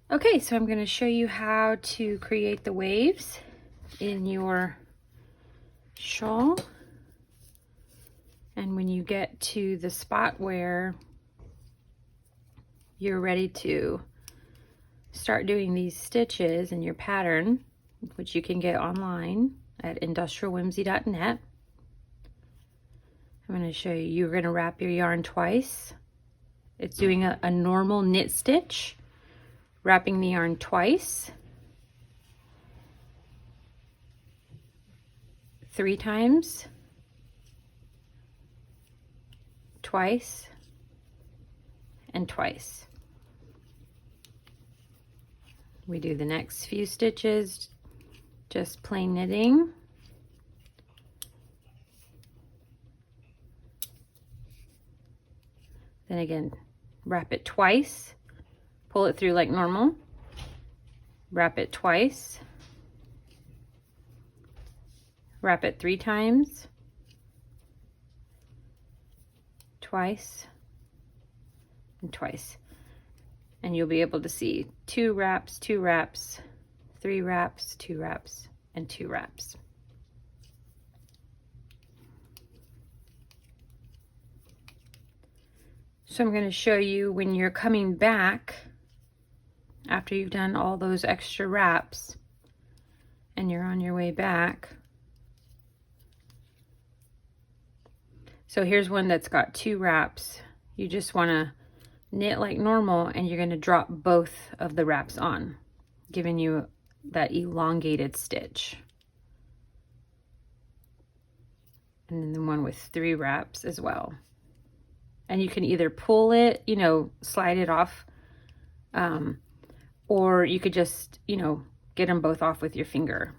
Okay, so I'm going to show you how to create the waves in your shawl. And when you get to the spot where you're ready to start doing these stitches in your pattern, which you can get online at industrialwhimsy.net, I'm going to show you, you're going to wrap your yarn twice. It's doing a normal knit stitch, wrapping the yarn twice, 3 times, twice, and twice. We do the next few stitches just plain knitting. Then again, wrap it twice, pull it through like normal, wrap it twice, wrap it 3 times, twice, and twice. And you'll be able to see 2 wraps, 2 wraps, 3 wraps, 2 wraps, and 2 wraps. So I'm going to show you when you're coming back after you've done all those extra wraps and you're on your way back. So here's one that's got 2 wraps. You just want to knit like normal and you're going to drop both of the wraps on, giving you that elongated stitch. And then the one with 3 wraps as well. And you can either pull it, you know, slide it off, or you could just, you know, get them both off with your finger.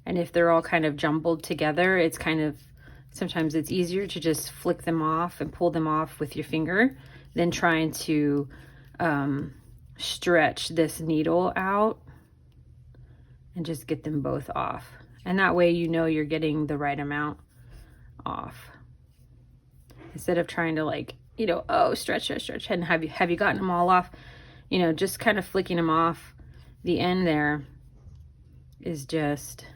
And if they're all kind of jumbled together, it's kind of, sometimes it's easier to just flick them off and pull them off with your finger than trying to stretch this needle out and just get them both off. And that way you know you're getting the right amount off. Instead of trying to, like, you know, oh, stretch, and have you gotten them all off? You know, just kind of flicking them off the end there is just a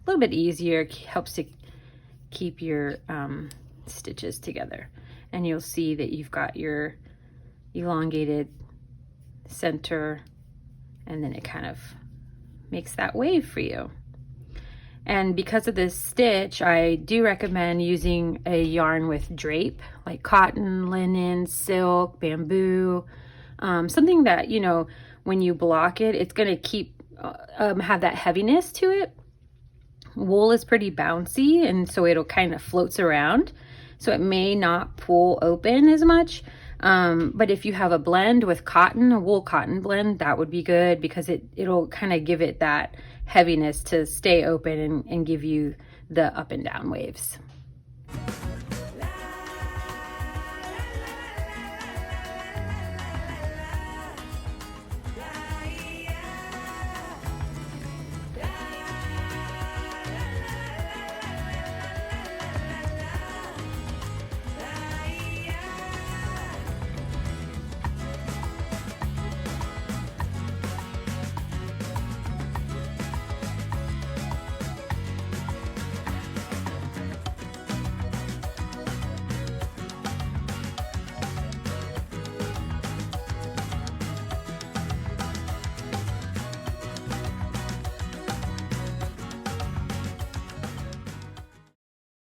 little bit easier, helps to keep your stitches together. And you'll see that you've got your elongated center, and then it kind of makes that wave for you. And because of this stitch, I do recommend using a yarn with drape, like cotton, linen, silk, bamboo, something that, you know, when you block it, it's going to keep, have that heaviness to it. Wool is pretty bouncy, and so it'll kind of floats around. So it may not pull open as much. But if you have a blend with cotton, a wool cotton blend, that would be good because it'll kind of give it that heaviness to stay open and give you the up and down waves.